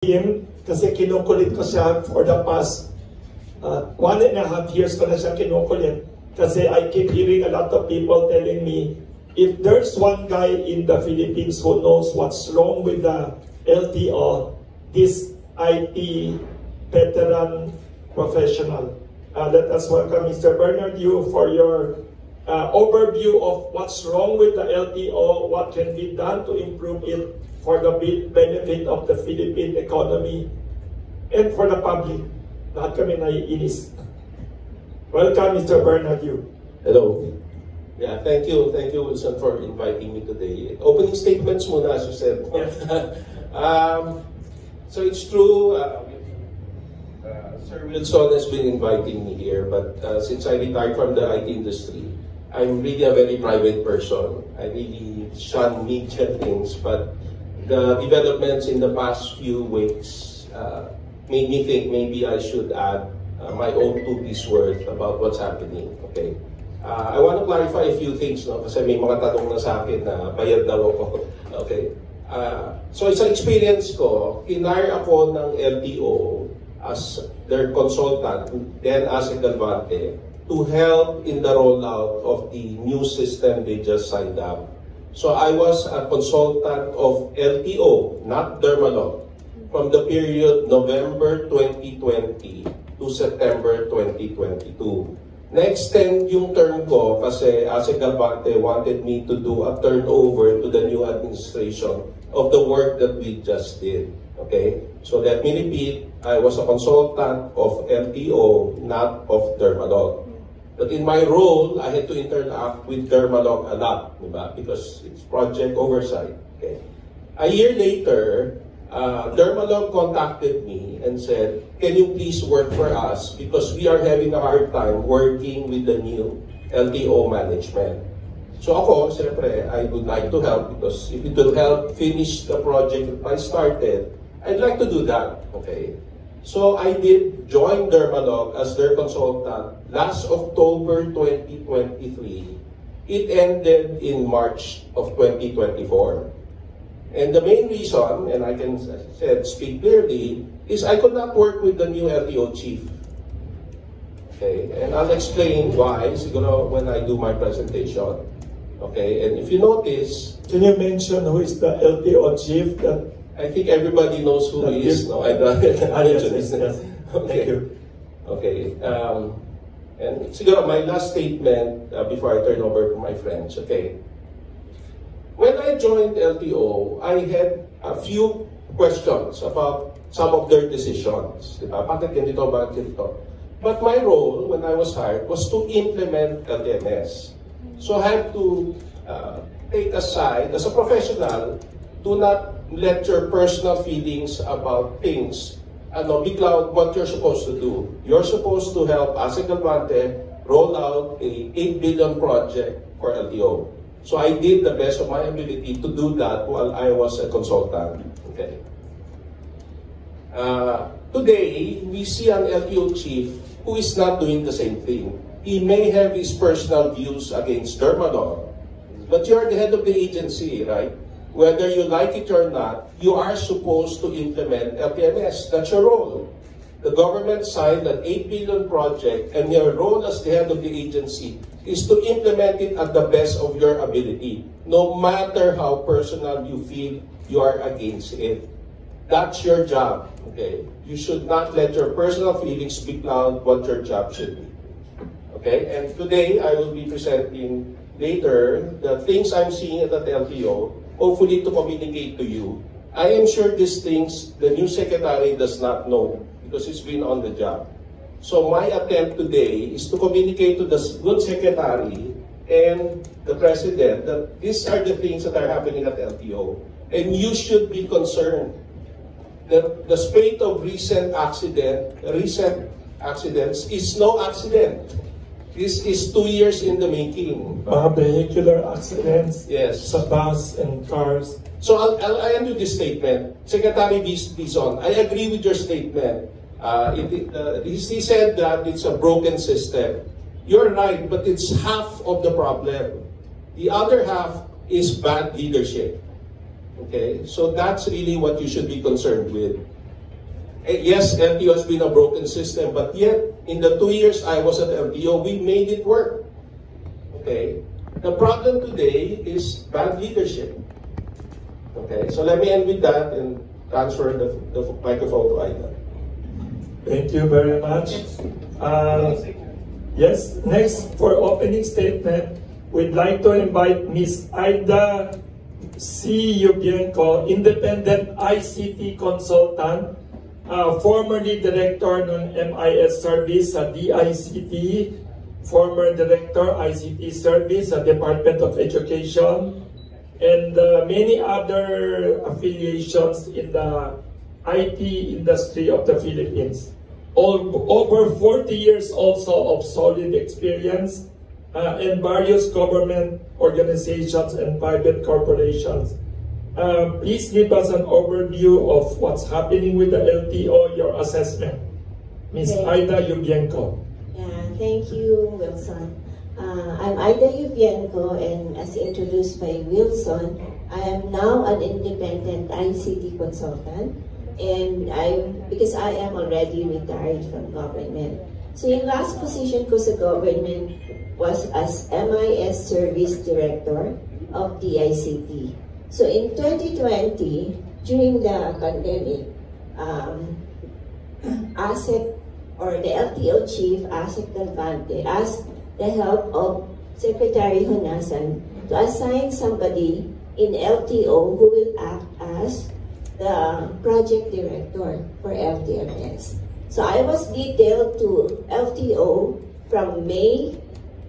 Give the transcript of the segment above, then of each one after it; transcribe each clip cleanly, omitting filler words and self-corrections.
him kasi kinukulit ko siya for the past 1.5 years ko na siya kinukulit kasi I keep hearing a lot of people telling me if there's one guy in the Philippines who knows what's wrong with the LTO, this IT veteran professional. Let us welcome Mr. Bernard Yu for your overview of what's wrong with the LTO, what can be done to improve it for the benefit of the Philippine economy and for the public. Lahat kami naiinis. Welcome, Mr. Bernard Yu. Hello. Yeah, thank you, Wilson, for inviting me today. Opening statements muna, as you said. Yes. So it's true, Sir Wilson has been inviting me here, but since I retired from the IT industry, I'm really a very private person. I really shun media things, but the developments in the past few weeks made me think maybe I should add my own two-piece worth about what's happening. Okay. I want to clarify a few things, no? Kasi may mga tanong na sa akin na bayad daw ako. Okay. So sa experience ko, hinire ako ng LTO as their consultant, then as a Galvante, to help in the rollout of the new system they just signed up. So I was a consultant of LTO, not Dermalog, from the period November 2020 to September 2022. Na-extend yung term ko kasi as a Galvante wanted me to do a turnover to the new administration of the work that we just did. Okay? So let me repeat, I was a consultant of LTO, not of Dermalog. But in my role, I had to interact with Dermalog a lot, diba? Because it's project oversight. Okay. A year later, Dermalog contacted me and said, "Can you please work for us because we are having a hard time working with the new LTO management." So ako, siyempre, I would like to help because if it will help finish the project that I started, I'd like to do that. Okay. So I did join Dermalog as their consultant last October 2023. It ended in March of 2024. And the main reason, and I can speak clearly, is I could not work with the new LTO chief. Okay, and I'll explain why siguro when I do my presentation. Okay, and if you notice, can you mention who is the LTO chief? I think everybody knows who he is. No, I don't. Yes. Okay. Thank you. Okay. And siguro my last statement before I turn over to my friends. Okay. When I joined LTO, I had a few questions about some of their decisions. Diba? Bakit ganito, bakit ganito? But my role when I was hired was to implement LTMS. So I had to take aside, as a professional, do not let your personal feelings about things bigla what you're supposed to do. You're supposed to help as a Galvante roll out a 8 billion project for LTO. So I did the best of my ability to do that while I was a consultant. Okay. Today, we see an LTO chief who is not doing the same thing. He may have his personal views against Dermalog, but you're the head of the agency, right? Whether you like it or not, you are supposed to implement LTMS. That's your role. The government signed an 8 billion project, and your role as the head of the agency is to implement it at the best of your ability, no matter how personal you feel you are against it. That's your job. Okay? You should not let your personal feelings becloud what your job should be. Okay? And today, I will be presenting later the things I'm seeing at the LTO, hopefully to communicate to you. I am sure these things the new secretary does not know because he's been on the job. So my attempt today is to communicate to the good secretary and the president that these are the things that are happening at LTO. And you should be concerned. The spate of recent accidents is no accident. This is 2 years in the making. Vehicular accidents, yes, sa bus and cars. So I'll end with this statement. Secretary Dizon, I agree with your statement. He said that it's a broken system. You're right, but it's half of the problem. The other half is bad leadership. Okay, so that's really what you should be concerned with. Yes, LTO has been a broken system, but yet, in the 2 years I was at LTO, we made it work. Okay? The problem today is bad leadership. Okay, so let me end with that and transfer the microphone to Aida. Thank you very much. Yes, next for opening statement, we'd like to invite Ms. Aida C. Yubienko, Independent ICT Consultant, formerly Director ng MIS Service sa DICT, former Director ICT Service sa Department of Education, and many other affiliations in the IT industry of the Philippines. Over 40 years also of solid experience in various government organizations and private corporations. Please give us an overview of what's happening with the LTO, your assessment. Ms. Aida Yubienko. Yeah, thank you, Wilson. I'm Aida Yubienko, and as introduced by Wilson, I am now an independent ICT consultant, and because I am already retired from government. So yung last position ko sa government was as MIS Service Director of DICT. So in 2020, during the pandemic, ASEC, or the LTO chief, ASEC Delvante, asked the help of Secretary Honasan to assign somebody in LTO who will act as the project director for LTMS. So I was detailed to LTO from May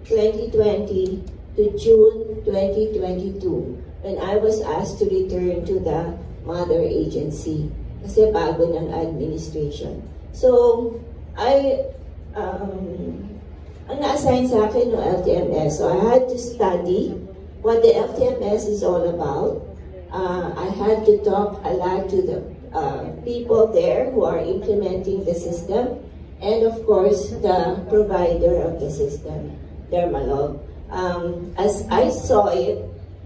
2020 to June 2022 when I was asked to return to the mother agency kasi bago ng administration. So ang na-assign sa akin ng LTMS. So I had to study what the LTMS is all about. I had to talk a lot to the people there who are implementing the system, and of course the provider of the system, Dermalog. As I saw it,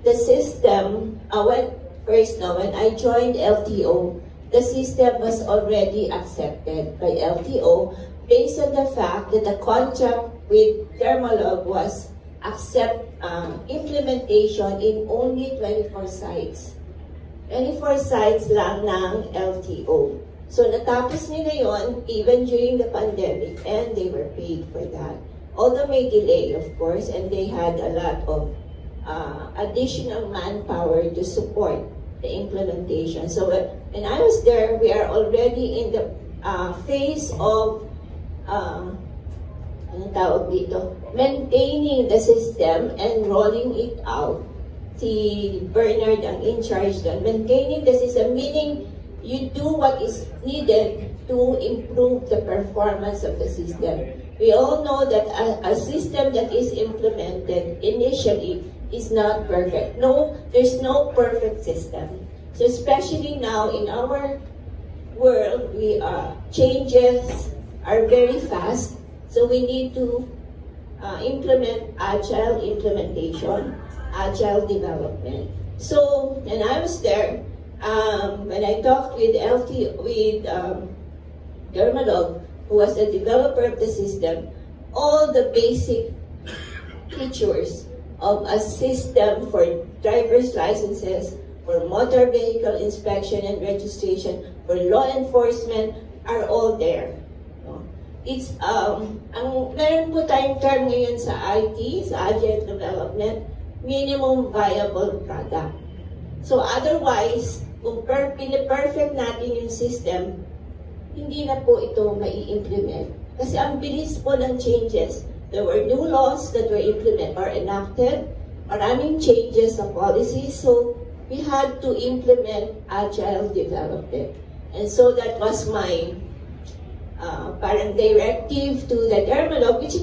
the system, when I joined LTO, the system was already accepted by LTO based on the fact that the contract with Dermalog was implementation in only 24 sites. 24 sites lang ng LTO. So natapos nila yon even during the pandemic, and they were paid for that. Although may delay, of course, and they had a lot of additional manpower to support the implementation. So when I was there, we are already in the phase of maintaining the system and rolling it out. Si Bernard ang in charge doon. Maintaining the system, meaning you do what is needed to improve the performance of the system. We all know that a system that is implemented initially is not perfect. No, there's no perfect system. So especially now in our world, changes are very fast. So we need to implement agile implementation, agile development. So when I was there, when I talked with Dermalog, who was the developer of the system, all the basic features of a system for driver's licenses, for motor vehicle inspection and registration, for law enforcement are all there. It's meron po tayong term ngayon sa IT, sa agile development, minimum viable product. So otherwise, kung piniperfect natin yung system, hindi na po ito mai-implement. Kasi ang bilis po ng changes. There were new laws that were enacted, maraming changes sa policies, so we had to implement agile development. And so that was my parang directive to the Dermalog, which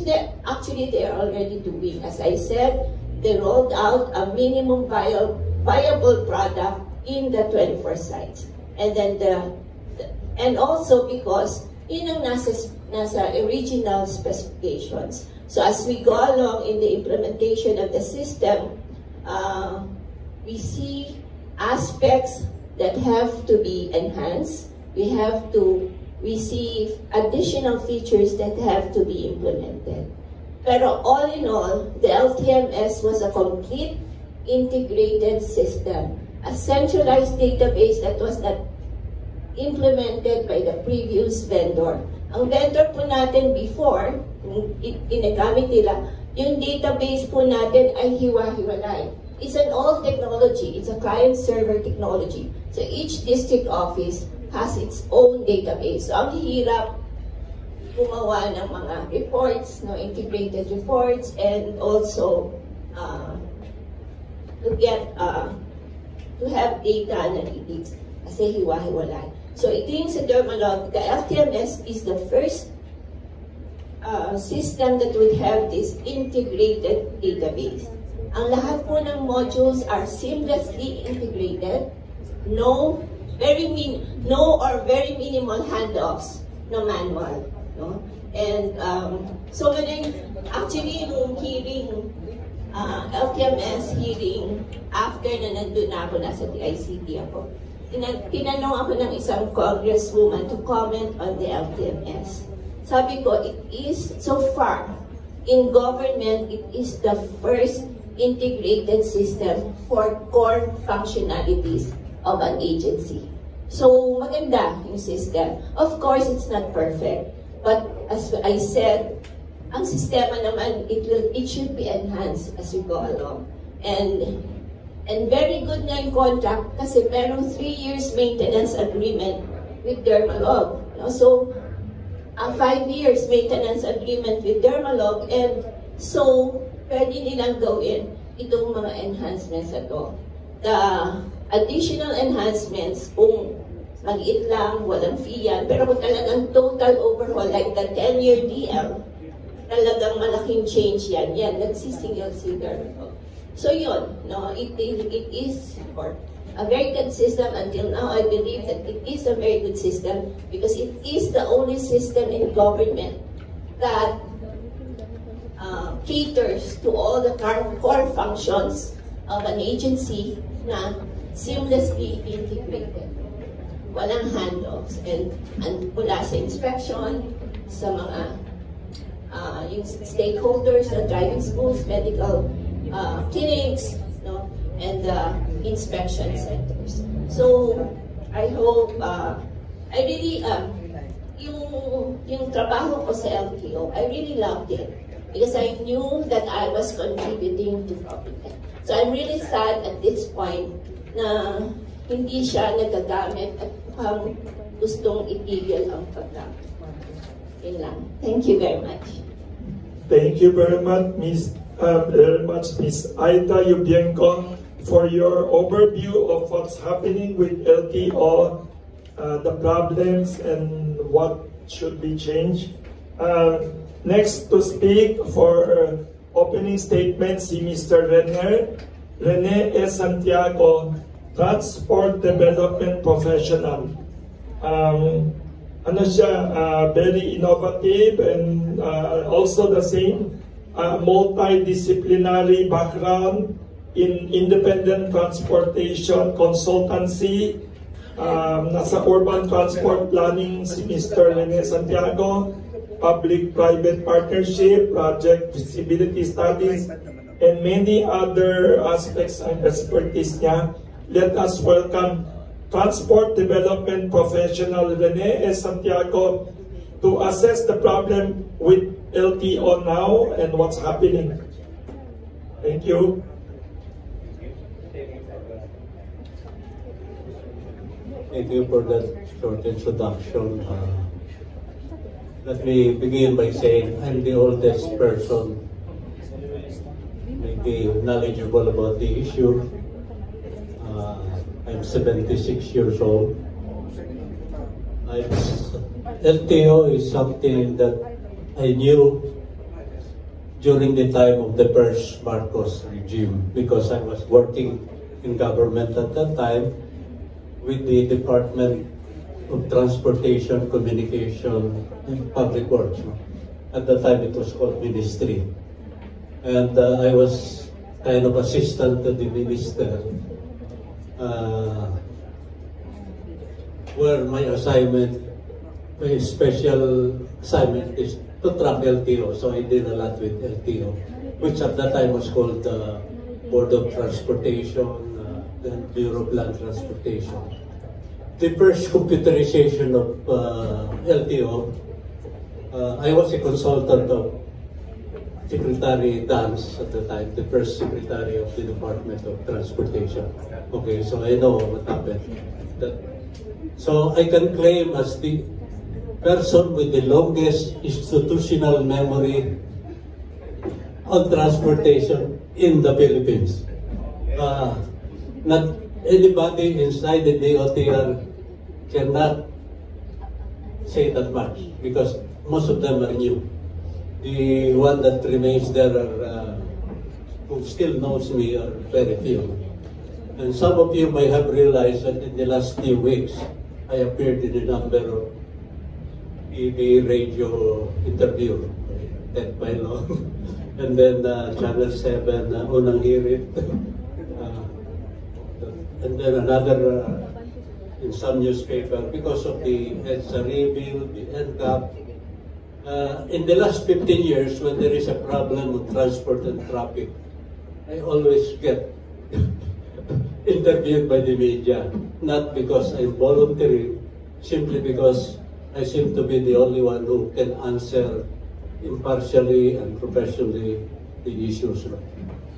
actually they are already doing. As I said, they rolled out a minimum viable product in the 24 sites. And then and also because yun ang nasa original specifications. So as we go along in the implementation of the system, we see aspects that have to be enhanced. We have to we see additional features that have to be implemented. Pero all in all, the LTMS was a complete integrated system, a centralized database that was not implemented by the previous vendor. Ang vendor po natin before, ginagamit nila, yung database po natin ay hiwa-hiwalay. It's an old technology. It's a client-server technology. So each district office has its own database. So ang hirap gumawa ng mga reports, no, integrated reports, and also to have data analytics kasi hiwa-hiwalay. So ito yung sa Dermalog, the LTMS is the first system that would have this integrated database. Ang lahat po ng modules are seamlessly integrated. No or very minimal handoffs, no manual. No? And so actually yung hearing, LTMS hearing, after na nandun na ako, nasa DICT ako, tinanong ako ng isang congresswoman to comment on the LTMS. Sabi ko, it is, so far, in government, it is the first integrated system for core functionalities of an agency. So, maganda yung system. Of course, it's not perfect. But as I said, ang sistema naman, it should be enhanced as we go along. And very good na yung contract kasi merong 3 years maintenance agreement with Dermalog. No? So, 5 years maintenance agreement with Dermalog, and so, pwede nilang gawin itong mga enhancements na to. The additional enhancements, kung mag-it lang, walang fee yan, pero kung talagang total overhaul, like the 10-year DL, talagang malaking change yan. Yan, nagsisingle si Dermalog. So yun, no, it is a very good system. Until now, I believe that it is a very good system because it is the only system in government that caters to all the core functions of an agency na seamlessly integrated. Walang handoffs. And mula sa inspection, sa mga yung stakeholders, na driving schools, medical clinics, no, and inspection centers. So, I hope, I really, yung trabaho ko sa LTO, I really loved it. Because I knew that I was contributing to government. So I'm really sad at this point na hindi siya nagagamit at mukhang gustong itigil ang paggamit. Yun lang. Thank you very much. Thank you very much, Ms. Aida Yubienko, for your overview of what's happening with LTO, the problems, and what should be changed. Next to speak for opening statement si Mr. Rene S. Santiago, Transport Development Professional. Very innovative and also the same multidisciplinary background in independent transportation consultancy. Nasa urban transport planning si Mr. Rene Santiago, public-private partnership, project feasibility studies, and many other aspects and expertise niya. Let us welcome Transport Development Professional Rene S. Santiago to assess the problem with LTO now and what's happening. Thank you. Thank you for that short introduction. Let me begin by saying I'm the oldest person maybe knowledgeable about the issue. I'm 76 years old. LTO is something that I knew during the time of the first Marcos regime because I was working in government at that time with the Department of Transportation, Communication, and Public Works. At the time, it was called Ministry. And I was kind of assistant to the minister, where my assignment my special assignment is to track LTO. So I did a lot with LTO, which at that time was called the Board of Transportation, then Bureau of Land Transportation. The first computerization of LTO, I was a consultant of Secretary Dance at the time, the first Secretary of the Department of Transportation. Okay, so I know what happened. So I can claim as the person with the longest institutional memory on transportation in the Philippines. Not anybody inside the DOTR cannot say that much because most of them are new. The one that remains there are, who still knows me are very few. And some of you may have realized that in the last few weeks, I appeared in a number of TV, radio interview, Ted Pailon, and then Channel 7, Unang Hirit, and then another in some newspaper because of the EDSA rebuild, the NCAP. In the last 15 years, when there is a problem with transport and traffic, I always get interviewed by the media, not because I'm voluntary, simply because I seem to be the only one who can answer impartially and professionally the issues,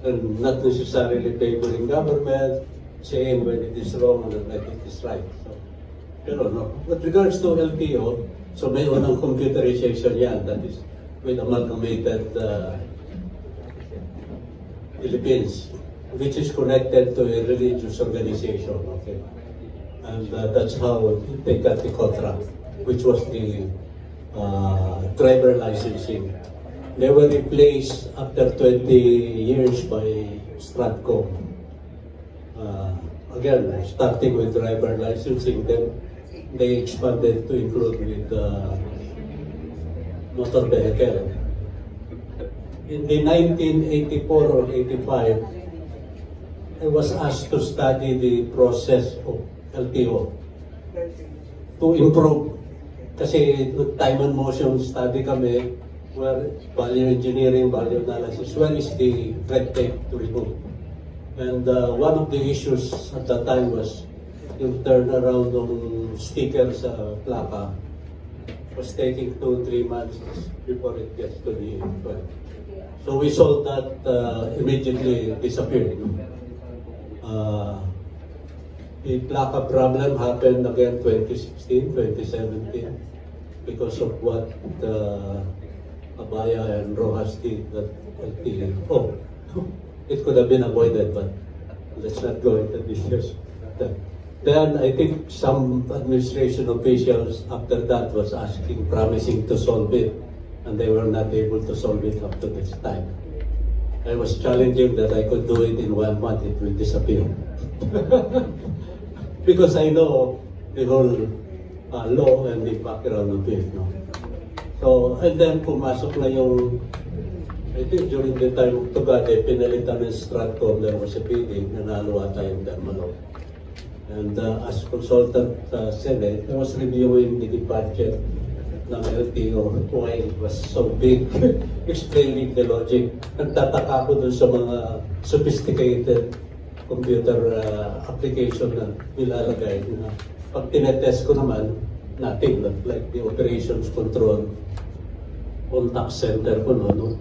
and not necessarily favoring government, saying when it is wrong and when it is right. So, I don't know. With regards to LTO, so may unang computerization yan, that is with Amalgamated Philippines, which is connected to a religious organization, okay? And that's how they got the contract, which was the driver licensing. They were replaced after 20 years by Stratcom. Again, starting with driver licensing, then they expanded to include with motor vehicle. In the 1984 or 85, I was asked to study the process of LTO to improve. Kasi time and motion study kami, where value engineering, value analysis, where is the red tape to remove? And one of the issues at that time was yung turnaround ng sticker sa plaka was taking 2-3 months before it gets to the end. So we saw that immediately disappeared. The plaka problem happened again 2016, 2017 because of what Abaya and Rojas did that it could have been avoided, but let's not go into details. Then I think some administration officials after that was asking, promising to solve it, and they were not able to solve it up to this time. I was challenging that I could do it in 1 month, it will disappear. Because I know the whole law and the background of it. No? So, and then pumasok na yung, I think during the time of Tugade, pinalitan ng Stratcom, there was a bidding, nanalo ata yung Dermalog. And as consultant Senate, I was reviewing the budget ng LTO, why it was so big, explaining the logic. Nagtataka ko dun sa mga sophisticated computer application na nilalagay. Pag tinetest ko naman, nothing, like the operations control contact center ko, no?